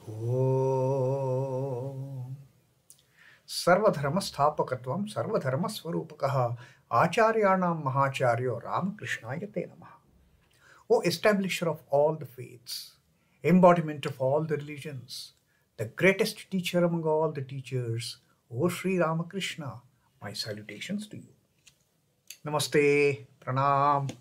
Om Sarvadharma Sthapakatvam Sarvadharma Swarupakaha Acharyanam Mahacharyo Ramakrishna Te Namaha. O establisher of all the faiths, embodiment of all the religions, the greatest teacher among all the teachers, O Sri Ramakrishna, my salutations to you. Namaste, Pranam.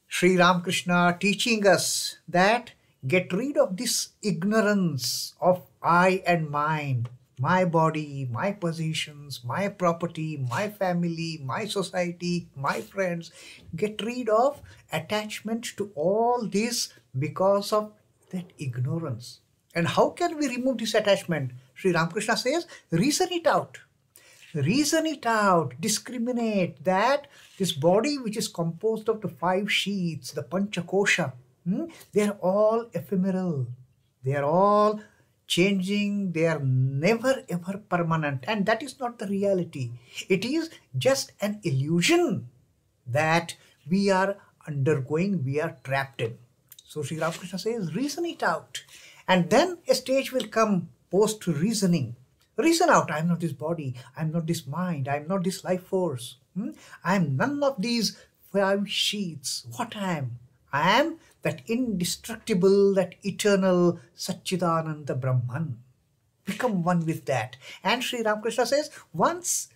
Sri Ramakrishna teaching us that get rid of this ignorance of I and mine, my body, my possessions, my property, my family, my society, my friends. Get rid of attachment to all this because of that ignorance. And how can we remove this attachment? Sri Ramakrishna says, reason it out. Reason it out, discriminate that this body which is composed of the 5 sheaths, the Panchakosha, they are all ephemeral. They are all changing. They are never ever permanent. And that is not the reality. It is just an illusion that we are undergoing, we are trapped in. So Sri Ramakrishna says, reason it out. And then a stage will come post reasoning. Reason out, I am not this body, I am not this mind, I am not this life force. I am none of these 5 sheaths. What I am? I am that indestructible, that eternal Satchidananda Brahman. Become one with that. And Sri Ramakrishna says, once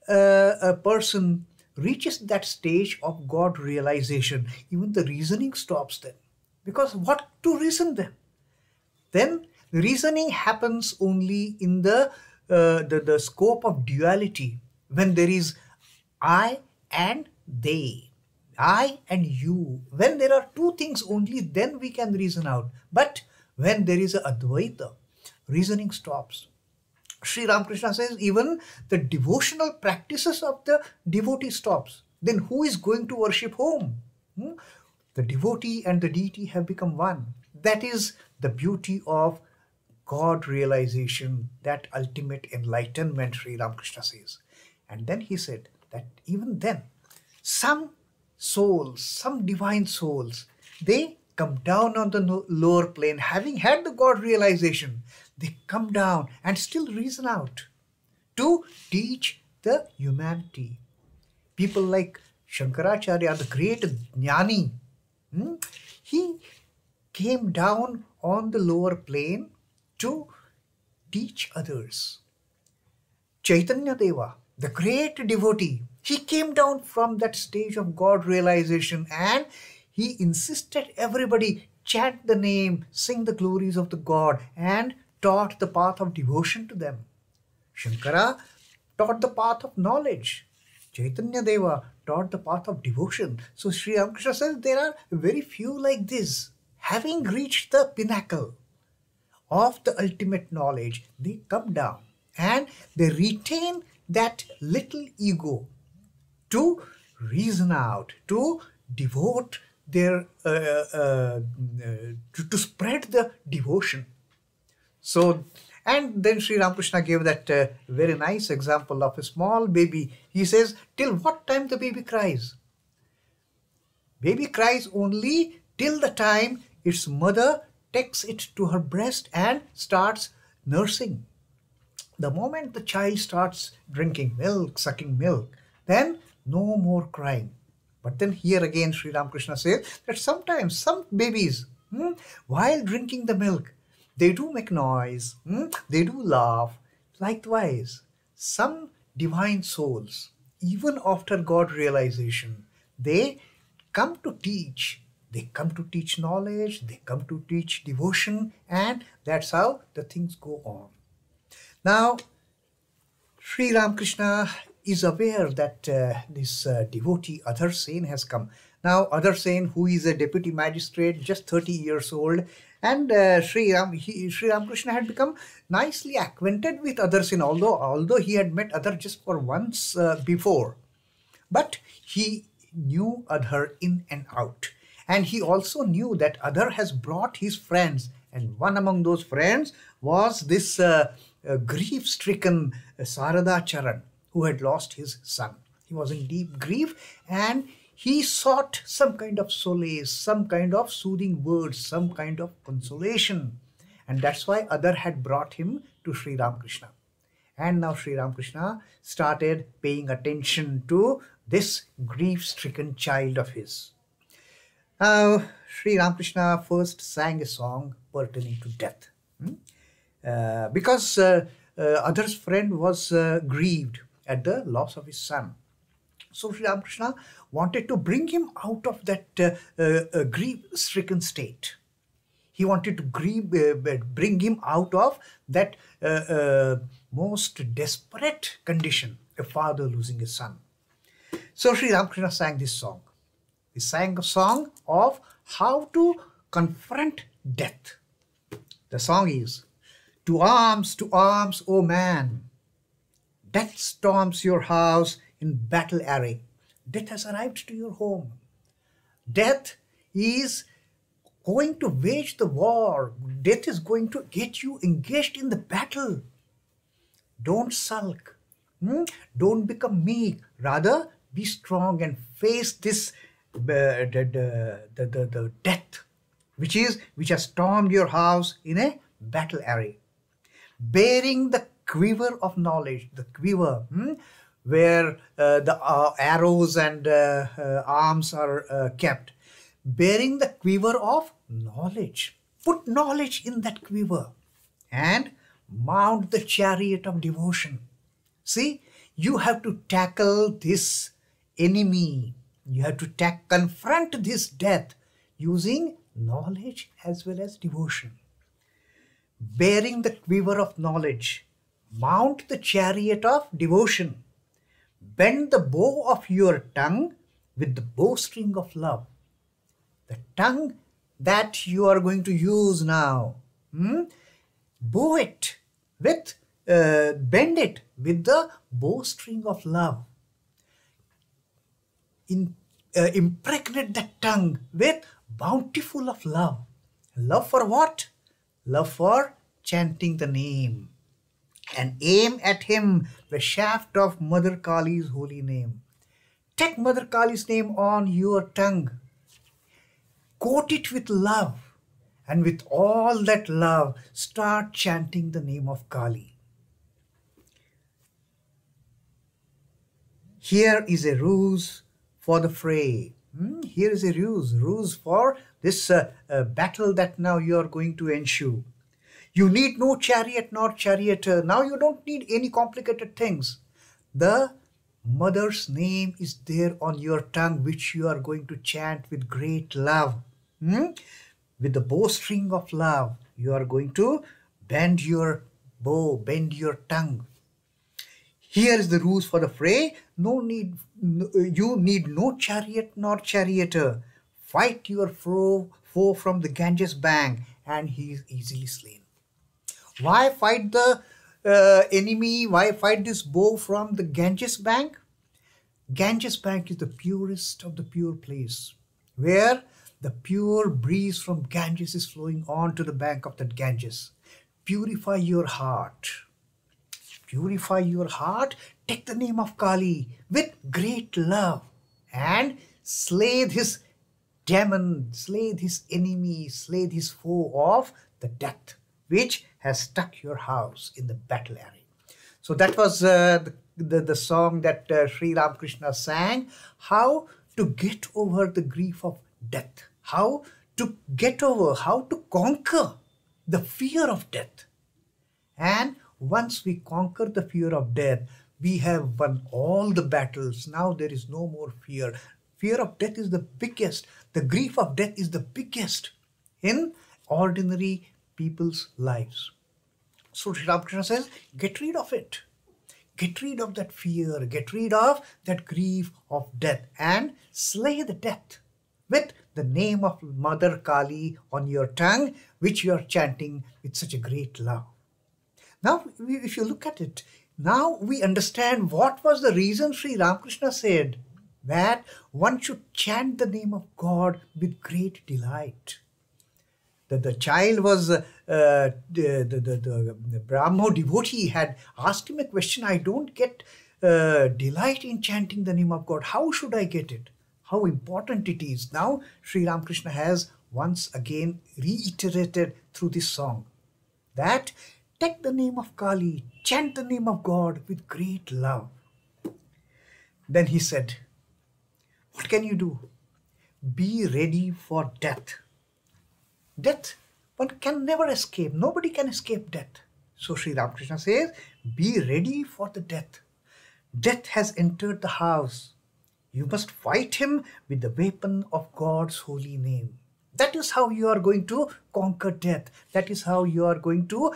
a person reaches that stage of God realization, even the reasoning stops then. Because what to reason then? Then reasoning happens only in the scope of duality, when there is I and they, I and you. When there are 2 things only, then we can reason out. But when there is a Advaita, reasoning stops. Sri Ramakrishna says even the devotional practices of the devotee stops. Then who is going to worship whom? The devotee and the deity have become one. That is the beauty of God realization, that ultimate enlightenment, Sri Ramakrishna says. And then he said that even then, some souls, some divine souls, they come down on the lower plane, having had the God realization, they come down and still reason out to teach the humanity. People like Shankaracharya, the great Jnani, he came down on the lower plane to teach others. Chaitanya Deva, the great devotee, he came down from that stage of God realization and he insisted everybody chant the name, sing the glories of the God, and taught the path of devotion to them. Shankara taught the path of knowledge. Chaitanya Deva taught the path of devotion. So Sri Ramakrishna says there are very few like this. Having reached the pinnacle of the ultimate knowledge, they come down and they retain that little ego to reason out, to devote their, to spread the devotion. So, and then Sri Ramakrishna gave that very nice example of a small baby. He says, till what time the baby cries? Baby cries only till the time its mother takes it to her breast and starts nursing. The moment the child starts drinking milk, sucking milk, then no more crying. But then here again Sri Ramakrishna says that sometimes some babies, while drinking the milk, they do make noise, they do laugh. Likewise, some divine souls, even after God realization, they come to teach. They come to teach knowledge, they come to teach devotion, and that's how the things go on. Now, Sri Ramakrishna is aware that this devotee Adhar Sen has come. Now, Adhar Sen, who is a deputy magistrate, just 30 years old, and Sri Ramakrishna had become nicely acquainted with Adhar Sen, although he had met Adhar just for once before. But he knew Adhar in and out. And he also knew that Adhar has brought his friends, and one among those friends was this grief-stricken Sarada Charan, who had lost his son. He was in deep grief and he sought some kind of solace, some kind of soothing words, some kind of consolation. And that's why other had brought him to Sri Ramakrishna. And now Sri Ramakrishna started paying attention to this grief-stricken child of his. Now, Sri Ramakrishna first sang a song pertaining to death. Because Adhar's friend was grieved at the loss of his son. So Sri Ramakrishna wanted to bring him out of that grief-stricken state. He wanted to bring him out of that most desperate condition, a father losing his son. So Sri Ramakrishna sang this song. He sang a song of how to confront death. The song is, to arms, O man. Death storms your house in battle array. Death has arrived to your home. Death is going to wage the war. Death is going to get you engaged in the battle. Don't sulk. Don't become meek. Rather, be strong and face this the death which has stormed your house in a battle array. Bearing the quiver of knowledge, the quiver where the arrows and arms are kept. Bearing the quiver of knowledge. Put knowledge in that quiver and mount the chariot of devotion. See, you have to tackle this enemy. You have to confront this death using knowledge as well as devotion. Bearing the quiver of knowledge, mount the chariot of devotion. Bend the bow of your tongue with the bowstring of love. The tongue that you are going to use now, bow it with, bend it with the bowstring of love. Impregnate that tongue with bountiful of love. Love for what? Love for chanting the name. And aim at him the shaft of Mother Kali's holy name. Take Mother Kali's name on your tongue. Coat it with love. And with all that love, start chanting the name of Kali. Here is a ruse for the fray. Here is a ruse for this battle that now you are going to ensue. You need no chariot nor charioteer. Now you don't need any complicated things. The mother's name is there on your tongue, which you are going to chant with great love. With the bowstring of love, you are going to bend your bow, bend your tongue. Here is the ruse for the fray. You need no chariot nor charioteer. Fight your foe from the Ganges bank, and he is easily slain. Why fight the enemy? Why fight this bow from the Ganges bank? Ganges bank is the purest of the pure place, where the pure breeze from Ganges is flowing on to the bank of that Ganges. Purify your heart. Purify your heart. Take the name of Kali with great love and slay this demon, slay this enemy, slay this foe of the death, which has stuck your house in the battle array. So that was the song that Sri Ramakrishna sang, how to get over the grief of death, how to get over, how to conquer the fear of death. And once we conquer the fear of death, we have won all the battles. Now there is no more fear. Fear of death is the biggest. The grief of death is the biggest in ordinary people's lives. So Sri Ramakrishna says, get rid of it. Get rid of that fear. Get rid of that grief of death and slay the death with the name of Mother Kali on your tongue, which you are chanting with such a great love. Now, if you look at it, now we understand what was the reason Sri Ramakrishna said that one should chant the name of God with great delight. That the child was, the Brahmo devotee had asked him a question, I don't get delight in chanting the name of God. How should I get it? How important it is. Now, Sri Ramakrishna has once again reiterated through this song. that take the name of Kali, chant the name of God with great love. Then he said, what can you do? Be ready for death. Death, one can never escape. Nobody can escape death. So Sri Ramakrishna says, be ready for the death. Death has entered the house. You must fight him with the weapon of God's holy name. That is how you are going to conquer death. That is how you are going to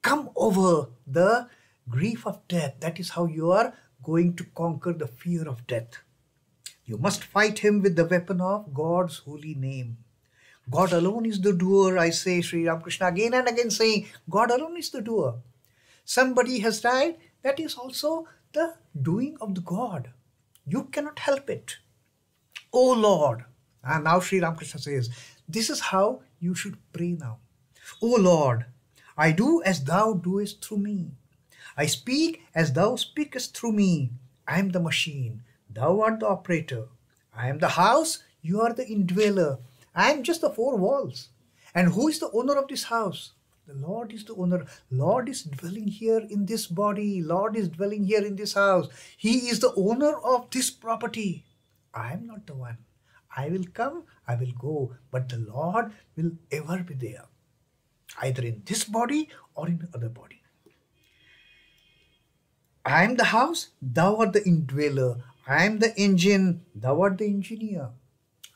come over the grief of death. That is how you are going to conquer the fear of death. You must fight him with the weapon of God's holy name. God alone is the doer, I say. Sri Ramakrishna again and again saying, God alone is the doer. Somebody has died, that is also the doing of the God. You cannot help it. Oh Lord. And now Sri Ramakrishna says, this is how you should pray now. Oh Lord, I do as thou doest through me. I speak as thou speakest through me. I am the machine. Thou art the operator. I am the house. You are the indweller. I am just the four walls. And who is the owner of this house? The Lord is the owner. Lord is dwelling here in this body. Lord is dwelling here in this house. He is the owner of this property. I am not the one. I will come, I will go, but the Lord will ever be there, either in this body or in other body. I am the house, thou art the indweller. I am the engine, thou art the engineer.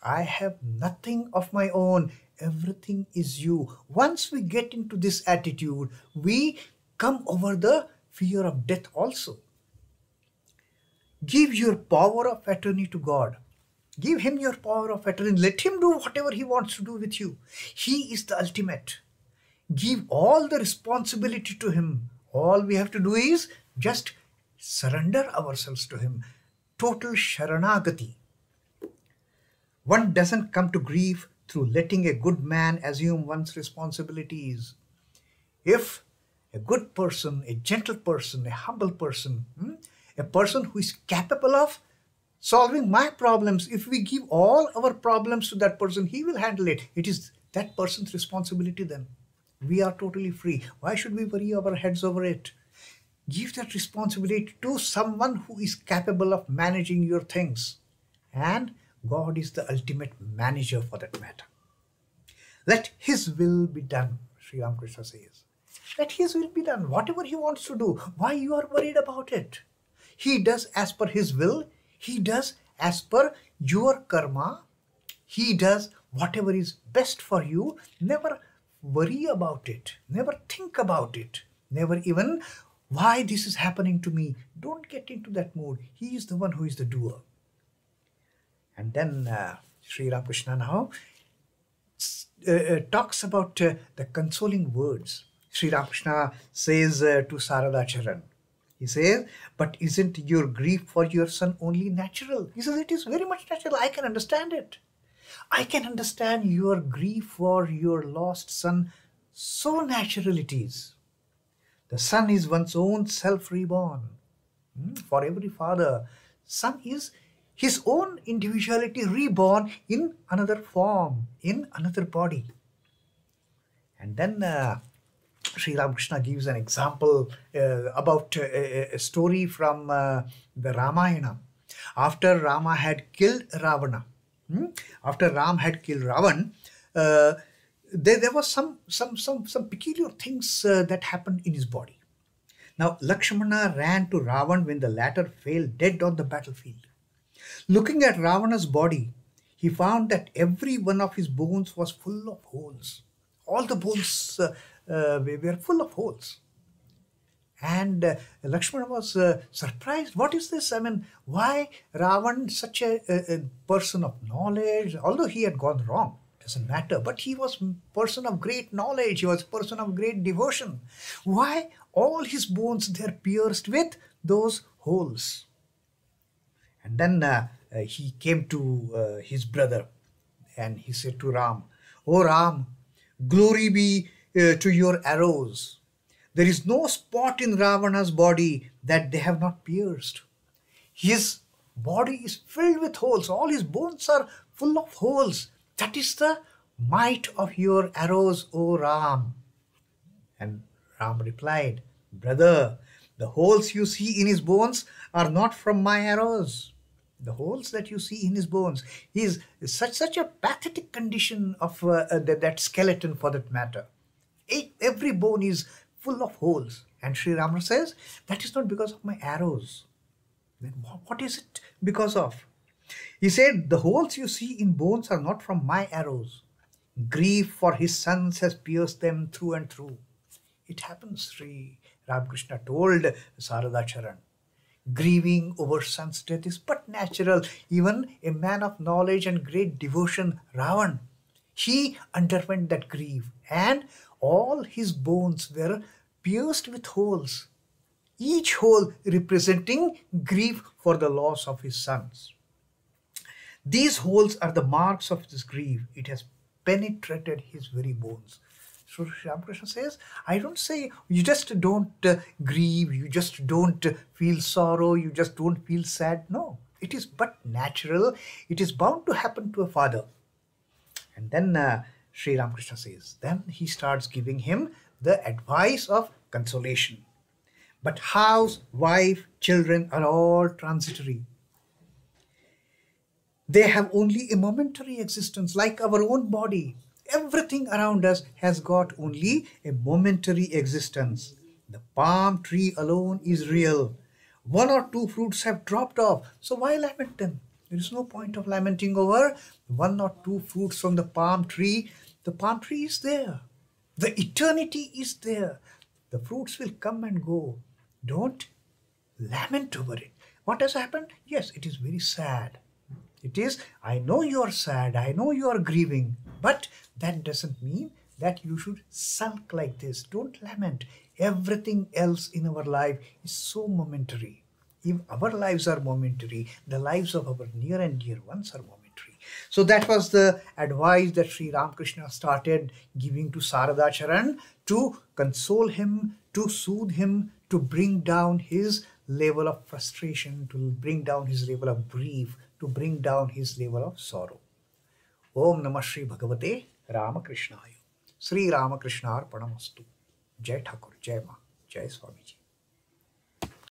I have nothing of my own. Everything is you. Once we get into this attitude, we come over the fear of death also. Give your power of attorney to God. Give him your power of attorney. Let him do whatever he wants to do with you. He is the ultimate. Give all the responsibility to him. All we have to do is just surrender ourselves to him. Total Sharanagati. One doesn't come to grief through letting a good man assume one's responsibilities. If a good person, a gentle person, a humble person, a person who is capable of solving my problems, if we give all our problems to that person, he will handle it. It is that person's responsibility then. We are totally free. Why should we worry our heads over it? Give that responsibility to someone who is capable of managing your things. And God is the ultimate manager for that matter. Let his will be done, Sri Ramakrishna says. Let his will be done. Whatever he wants to do, why you are worried about it? He does as per his will. He does as per your karma. He does whatever is best for you. Never worry about it. Never think about it. Never even why this is happening to me. Don't get into that mood. He is the one who is the doer. And then Sri Ramakrishna now talks about the consoling words. Sri Ramakrishna says to Sarada Charan, he says, but isn't your grief for your son only natural? He says, it is very much natural. I can understand it. I can understand your grief for your lost son. So natural it is. The son is one's own self reborn. For every father, son is his own individuality reborn in another form, in another body. And then Sri Ramakrishna gives an example about a story from the Ramayana. After Rama had killed Ravana, after Ram had killed Ravan, there was some peculiar things that happened in his body. Now Lakshmana ran to Ravan when the latter fell dead on the battlefield. Looking at Ravana's body, he found that every one of his bones was full of holes. All the bones were full of holes. And Lakshmana was surprised. What is this? I mean, why Ravan, such a person of knowledge, although he had gone wrong, doesn't matter, but he was a person of great knowledge, he was a person of great devotion. Why all his bones, they're pierced with those holes? And then he came to his brother and he said to Ram, "O Ram, glory be to your arrows. There is no spot in Ravana's body that they have not pierced. His body is filled with holes. All his bones are full of holes. That is the might of your arrows, O Ram." And Ram replied, "Brother, the holes you see in his bones are not from my arrows. The holes that you see in his bones, he is such a pathetic condition of that skeleton for that matter. Every bone is full of holes." And Sri Rama says, "That is not because of my arrows." Then what is it because of? He said, "The holes you see in bones are not from my arrows. Grief for his sons has pierced them through and through." It happens, Sri Ramakrishna told Sarada Charan. Grieving over son's death is but natural. Even a man of knowledge and great devotion, Ravan, he underwent that grief, and all his bones were pierced with holes, each hole representing grief for the loss of his sons. These holes are the marks of this grief. It has penetrated his very bones. So Ramakrishna says, I don't say you just don't grieve, you just don't feel sorrow, you just don't feel sad. No, it is but natural. It is bound to happen to a father. And then Sri Ramakrishna says, then he starts giving him the advice of consolation. But house, wife, children are all transitory. They have only a momentary existence, like our own body. Everything around us has got only a momentary existence. The palm tree alone is real. One or two fruits have dropped off, so why lament them? There is no point of lamenting over one or two fruits from the palm tree. The palm tree is there. The eternity is there. The fruits will come and go. Don't lament over it. What has happened? Yes, it is very sad. It is, I know you are sad, I know you are grieving, but that doesn't mean that you should sulk like this. Don't lament. Everything else in our life is so momentary. If our lives are momentary, the lives of our near and dear ones are momentary. So that was the advice that Sri Ramakrishna started giving to Sarada Charan to console him, to soothe him, to bring down his level of frustration, to bring down his level of grief, to bring down his level of sorrow. Om Namah Shri Bhagavate Ramakrishnaaya. Sri Ramakrishna Arpanamastu. Jai Thakur, Jai Ma, Jai Swamiji.